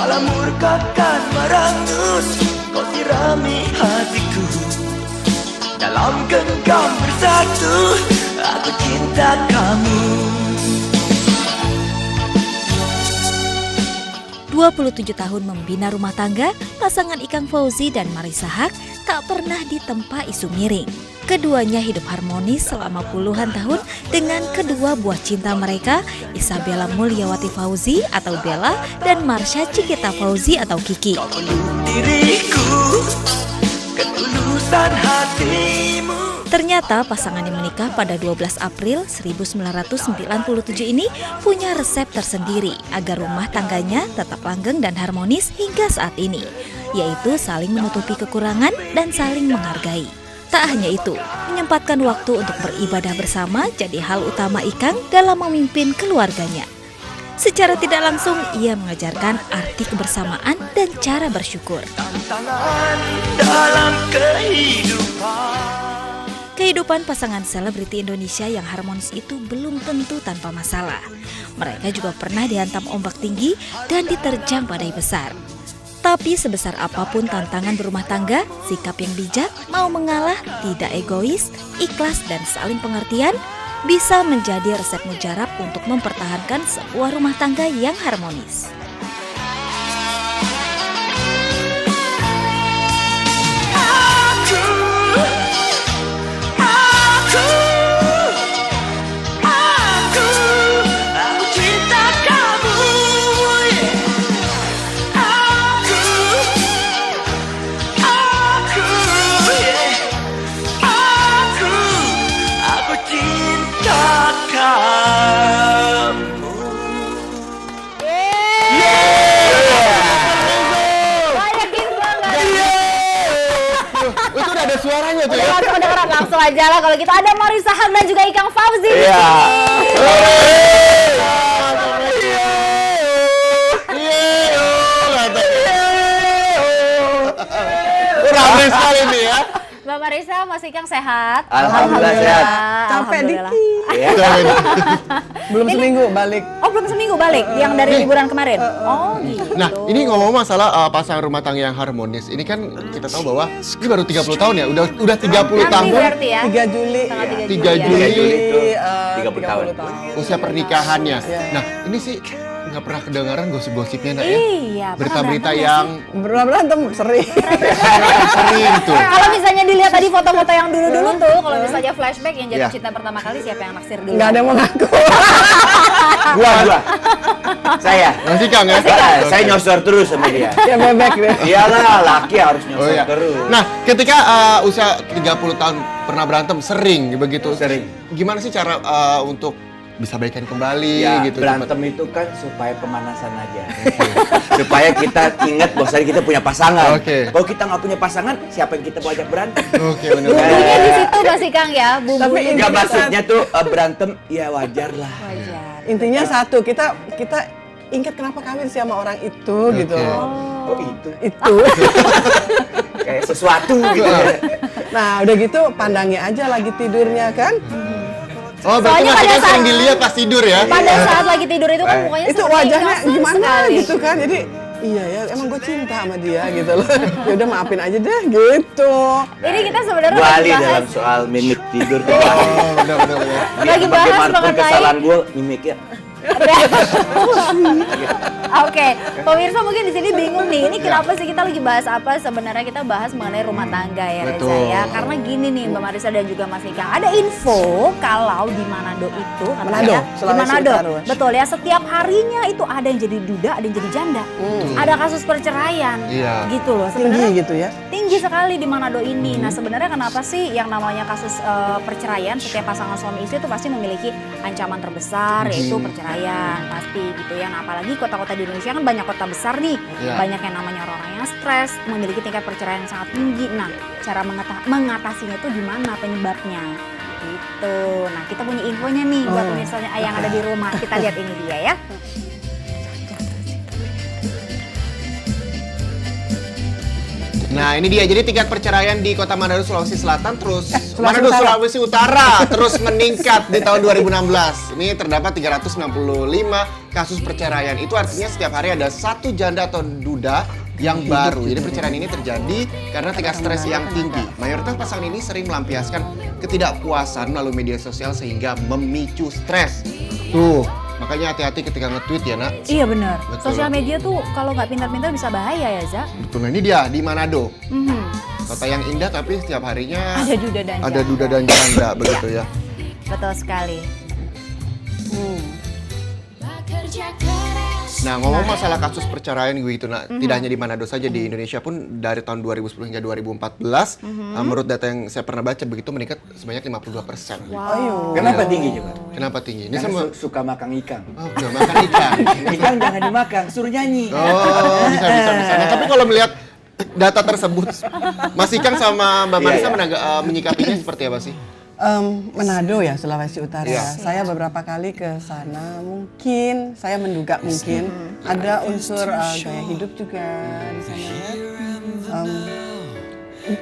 Dalam murkakan merangus, kau sirami hatiku. Dalam genggam bersatu, aku cinta kamu. 27 tahun membina rumah tangga, pasangan Ikang Fauzi dan Marissa Haque tak pernah ditempa isu miring. Keduanya hidup harmonis selama puluhan tahun dengan kedua buah cinta mereka, Isabella Mulyawati Fauzi atau Bella dan Marsha Cikita Fauzi atau Kiki. Kau peluk diriku, ketulusan hatimu. Ternyata pasangan yang menikah pada 12 April 1997 ini punya resep tersendiri agar rumah tangganya tetap langgeng dan harmonis hingga saat ini, yaitu saling menutupi kekurangan dan saling menghargai. Tak hanya itu, menyempatkan waktu untuk beribadah bersama jadi hal utama Ikang dalam memimpin keluarganya. Secara tidak langsung, ia mengajarkan arti kebersamaan dan cara bersyukur. Tantangan dalam kehidupan. Kehidupan pasangan selebriti Indonesia yang harmonis itu belum tentu tanpa masalah. Mereka juga pernah dihantam ombak tinggi dan diterjang badai besar. Tapi sebesar apapun tantangan berumah tangga, sikap yang bijak, mau mengalah, tidak egois, ikhlas dan saling pengertian bisa menjadi resep mujarab untuk mempertahankan sebuah rumah tangga yang harmonis. Suaranya tuh ya. Kedengeran langsung aja lah kalau gitu. Ada Marissa Haque dan juga Ikang Fauzi di Iya. Ramai sekali nih ya. Mbak Marissa, Mas Ikang sehat? Alhamdulillah sehat. Capek Alhamdulillah. dikit. Iya. Belum seminggu balik. Oh, belum seminggu balik yang dari liburan kemarin? Oh gitu. Nah, ini ngomong masalah pasangan rumah tangga yang harmonis. Ini kan kita tahu bahwa ini baru 30 tahun ya. Udah 30 Nanti tahun. berarti ya? 3 Juli. Tanggal 3 3 Juli. Juli. 3 Juli itu 30 30 tahun. Usia pernikahannya. Iya. Nah, ini sih nggak pernah kedengaran gosip-gosipnya nak ya. Iya. Berita-berita pernah yang Berantem sering. sering tuh. Kalau misalnya dilihat tadi foto-foto yang dulu-dulu tuh, kalau misalnya flashback yang jatuh Iya. cinta pertama kali siapa yang naksir dulu? Nggak ada yang mau ngaku. Gua. Saya. Masih Kang ya? Saya nyosor terus sama dia. Ya bebek deh. Iyalah, laki harus nyosor Oh iya. terus. Nah, ketika usia 30 tahun pernah berantem sering begitu. Sering. Gimana sih cara untuk bisa baikan kembali Ya, gitu? berantem itu kan supaya pemanasan aja. Supaya kita ingat bahwasanya kita punya pasangan. Oke. Kalau kita nggak punya pasangan, siapa yang kita mau ajak berantem? Oke, benar. Bumbunya di situ Mas Ikang ya, Tapi bumbunya. ini- Ya maksudnya tuh berantem, ya wajar lah. Wajar. Intinya satu, kita ingat kenapa kawin sih sama orang itu gitu. Oh itu, Itu. kayak sesuatu gitu ya. Nah, udah gitu pandangnya aja lagi tidurnya kan. Oh, berarti Soalnya Mas pada Ika sering saat- dilihat pas tidur ya? Pada saat lagi tidur itu kan mukanya Itu seperti wajahnya innocent gimana sekali. gitu kan. Jadi iya ya, emang gue cinta sama dia gitu loh. Ya udah maafin aja deh gitu. Ini kita sebenarnya Gua lagi ahli dalam bahas. soal mimik tidur tuh. Oh, benar-benar ya. Lagi bahas Bagaimanapun mengenai- kesalahan gue mimiknya. Oke, pemirsa mungkin di sini bingung nih. Ini kenapa sih kita lagi bahas apa? Sebenarnya kita bahas mengenai rumah tangga ya Reza Betul. ya. Karena gini nih Mbak Marissa dan juga Mas Ikang. Ada info kalau di Manado itu katanya Manado, di Sulawesi Manado. Utara. Betul ya, setiap harinya itu ada yang jadi duda, ada yang jadi janda. Ada kasus perceraian. Iya. Gitu loh. Tinggi Sebenarnya gitu ya. tinggi sekali di Manado ini. Nah sebenarnya kenapa sih yang namanya kasus perceraian setiap pasangan suami istri itu pasti memiliki ancaman terbesar yaitu perceraian pasti gitu ya. Nah apalagi kota-kota di Indonesia kan banyak kota besar nih, Iya. banyak yang namanya orang-orang yang stres, memiliki tingkat perceraian yang sangat tinggi. Nah cara mengatasinya itu gimana penyebabnya? Gitu. Nah kita punya infonya nih buat misalnya yang ada di rumah. Kita lihat ini dia ya. Nah ini dia, jadi tingkat perceraian di kota Manado, Sulawesi Selatan terus Sulawesi Utara. Sulawesi Utara terus meningkat di tahun 2016. Ini terdapat 365 kasus perceraian. Itu artinya setiap hari ada satu janda atau duda yang baru. Jadi perceraian ini terjadi karena tingkat stres yang tinggi. Mayoritas pasangan ini sering melampiaskan ketidakpuasan melalui media sosial sehingga memicu stres. Tuh, makanya hati-hati ketika nge-tweet ya, Nak. Iya benar. Betul. Sosial media tuh kalau nggak pintar-pintar bisa bahaya ya, Za. Betul, nah ini dia di Manado. Mhm. Kota yang indah tapi setiap harinya Ada duda dan ada janda. duda dan janda begitu ya. Betul sekali. Nah, ngomong masalah kasus perceraian gitu, nah, tidak hanya di Manado saja, di Indonesia pun dari tahun 2010 hingga 2014, menurut data yang saya pernah baca begitu meningkat sebanyak 52%. Ayo. Kenapa tinggi coba? Kenapa tinggi? Ini Karena sama suka makan ikan. oh, udah makan ikan. Ikan jangan dimakan, suruh nyanyi. Oh, bisa. Nah, tapi kalau melihat data tersebut, Mas Ikang sama Mbak Marisa menyikapinya seperti apa sih? Manado ya, Sulawesi Utara. Iya. Saya beberapa kali ke sana, mungkin saya menduga mungkin ada unsur gaya hidup juga di sana ya.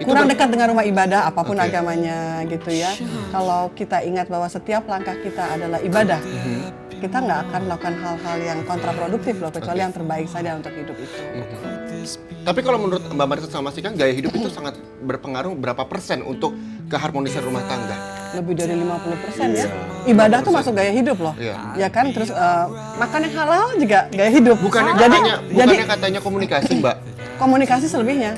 Kurang dekat dengan rumah ibadah apapun Oke. agamanya gitu ya. Kalau kita ingat bahwa setiap langkah kita adalah ibadah, kita nggak akan melakukan hal-hal yang kontraproduktif loh, kecuali yang terbaik saja untuk hidup itu. Tapi kalau menurut Mbak Marisa sama Mas Ikang, gaya hidup itu sangat berpengaruh berapa persen untuk keharmonisan rumah tangga? Lebih dari 50% ya. Ibadah tuh masuk gaya hidup loh. Iya. Ya kan, terus makan yang halal juga gaya hidup. Bukannya jadi katanya komunikasi, Mbak? komunikasi selebihnya.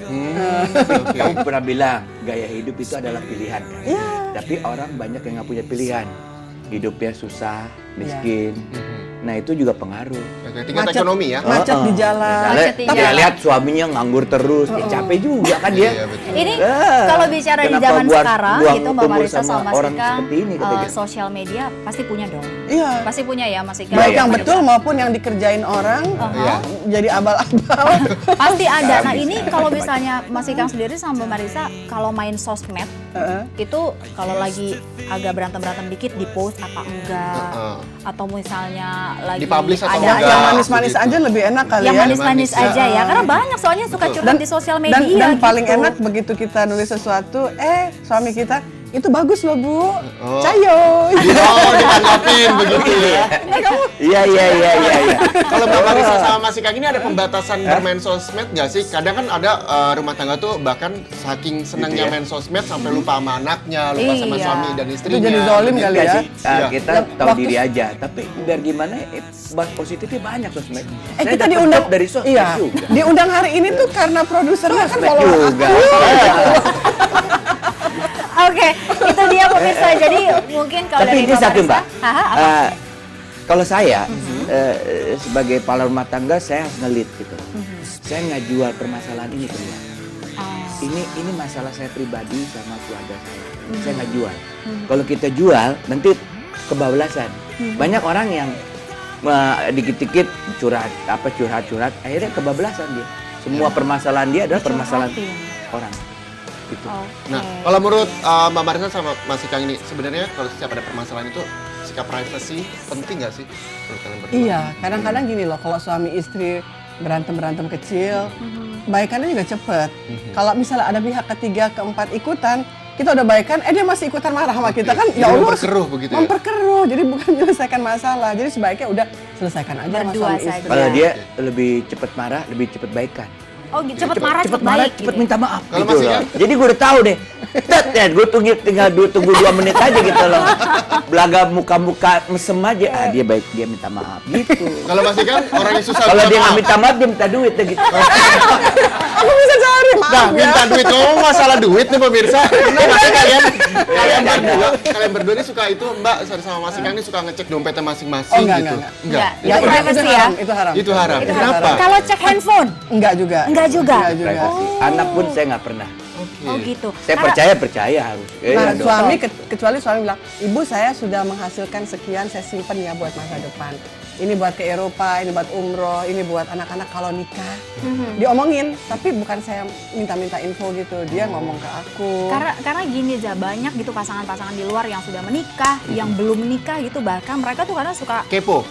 Oke. Kamu pernah bilang gaya hidup itu adalah pilihan kan? Iya. Tapi orang banyak yang nggak punya pilihan. Hidupnya susah, miskin. Nah itu juga pengaruh. Oke, tingkat ekonomi ya? Macet di jalan. Macet di Tapi jalan. lihat suaminya nganggur terus, capek juga kan dia. Iya, betul. Ini kalau bicara di Kenapa zaman sekarang buang itu Mbak umur Marisa sama Mas orang Ikang, seperti ini katanya. sosial media pasti punya dong. Iya. Pasti punya ya Mas Ikang. Baik Iya, yang iya. betul maupun yang dikerjain orang Iya. jadi abal-abal. Pasti ada. Nah Bisa. ini kalau misalnya Mas Ikang sendiri sama Mbak Marisa kalau main sosmed itu kalau lagi agak berantem-berantem dikit di post apa enggak, atau misalnya lagi Di-publish atau ada enggak? Yang manis-manis begitu. aja lebih enak kali yang ya. manis-manis Manis. aja ya, karena banyak soalnya suka curhat di sosial media dan gitu. paling enak begitu kita nulis sesuatu, suami kita itu bagus loh Bu, Oh. cayo. Oh, ditanggapin begitu ya. Iya. Kalau Mbak Marisa sama Mas Ikang ini ada pembatasan bermain sosmed nggak sih? Kadang kan ada rumah tangga tuh bahkan saking senangnya Gitu ya. main sosmed sampai lupa sama anaknya, lupa sama Iya. suami dan istrinya. Itu jadi zolim Gitu. kali Enggak ya. sih, Iya. kita Ya, tahu waktu- diri aja. Tapi biar gimana, bahas positifnya banyak sosmed. Saya Kita dapat diundang job dari sosmed iya, juga. diundang hari ini tuh karena produsernya kan Sosmed follow juga. Oke, itu dia pemirsa. Jadi mungkin kalau Tapi dari ini Mbak satu Marisa, Mbak, apa? kalau saya sebagai kepala rumah tangga saya harus ngelit gitu. Saya nggak jual permasalahan ini keluar. Ini masalah saya pribadi sama keluarga saya. Saya nggak jual. Kalau kita jual nanti kebablasan. Banyak orang yang dikit-dikit curhat, akhirnya kebablasan dia. Semua permasalahan dia adalah permasalahan orang. Gitu. Nah, kalau menurut Mbak Marisa sama Mas Ikang ini sebenarnya kalau setiap ada permasalahan itu sikap privacy penting nggak sih menurut kalian berdua? Iya, kadang-kadang gini loh, kalau suami istri berantem kecil, baikannya juga cepet. Kalau misalnya ada pihak ketiga, keempat ikutan, kita udah baikan, dia masih ikutan marah sama kita kan? Jadi Ya Allah, memperkeruh begitu ya? memperkeruh. Jadi bukan menyelesaikan masalah. Jadi sebaiknya udah selesaikan aja sama Berdua suami saja. istri. Kalau dia lebih cepat marah, lebih cepat baikan. Oh, cepet marah, cepet marah, baik. cepet gitu. minta maaf. Kalau gitu masih loh. kan? Jadi gue udah tahu deh. Gue tinggal tunggu 2 menit aja gitu loh. Belaga muka-muka mesem aja. Dia baik, dia minta maaf gitu. Kalau Mas Ikang orang yang susah Kalau minta dia nggak maaf. minta maaf, dia minta duit deh gitu. Aku bisa cari, Nah, maaf ya. minta duit ngomong masalah duit nih pemirsa. Pernah nggak sih kalian berdua ini suka itu Mbak sama Mas Ikang ini suka ngecek dompetnya masing-masing Oh, enggak, gitu? Enggak. Ya, Itu privacy ya? haram, itu haram. Itu haram. Itu Kenapa? Kalau cek handphone, Enggak juga. Enggak juga? Enggak juga. Anak pun saya nggak pernah. Oh gitu. Saya percaya harus. Nah, Dong. suami kecuali suami bilang, ibu saya sudah menghasilkan sekian, saya simpen ya buat masa depan. Ini buat ke Eropa, ini buat umroh, ini buat anak-anak kalau nikah. Diomongin, tapi bukan saya minta-minta info gitu. Dia ngomong ke aku. Karena gini aja, banyak gitu pasangan-pasangan di luar yang sudah menikah, yang belum menikah gitu, bahkan mereka tuh kadang suka Kepo.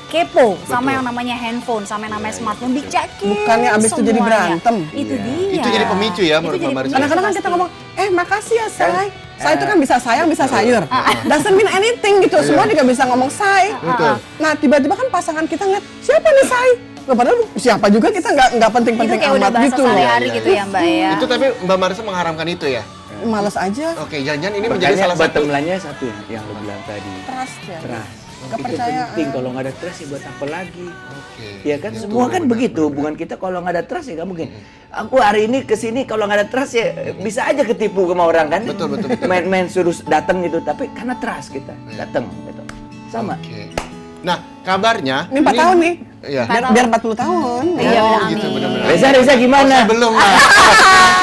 sama yang namanya handphone, sama yang namanya smartphone, dicekin Bukannya abis itu jadi semuanya. berantem. Itu Iya. dia. Itu jadi pemicu ya, Itu menurut jadi Mbak Marisa. pemicu. Kadang-kadang kan kita ngomong, makasih ya say. Say itu kan bisa sayang, bisa sayur. Ah. Doesn't mean anything gitu. Semua juga bisa ngomong say. Betul. Nah tiba-tiba kan pasangan kita ngeliat, siapa nih say? Loh, padahal siapa juga kita nggak Itu penting-penting kayak udah amat bahasa gitu. sehari-hari Iya, gitu ya Mbak ya. Itu tapi Mbak Marisa mengharamkan itu ya? Males aja. Oke, jangan-jangan ini menjadi Makanya salah satu. bottom line-nya satu yang lo bilang tadi. Trust ya. Trust. Itu Kepercayaan. penting. Kalau nggak ada trust ya buat apa lagi? Oke. Ya kan semua kan begitu. Hubungan kita kalau nggak ada trust ya nggak mungkin. Aku hari ini kesini kalau nggak ada trust ya bisa aja ketipu sama orang kan. Betul. Main-main suruh datang gitu. Tapi karena trust kita datang gitu. Sama. Oke. Nah, kabarnya Ini 4 tahun nih. Iya. Biar 40 tahun. Iya, Oh, amin. gitu benar-benar. Reza gimana? Belum lah.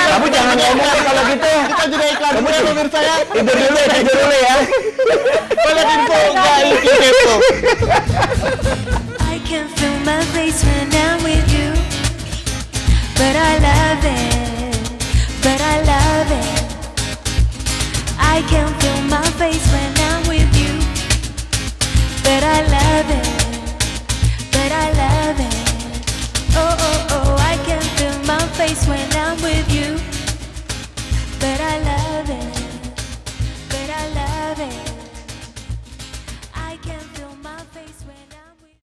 Kamu jangan ngomong kalau gitu. Kita juga iklan dulu ya pemirsa ya. Tidur dulu ya. Banyak info guys, kepo. I can feel my face when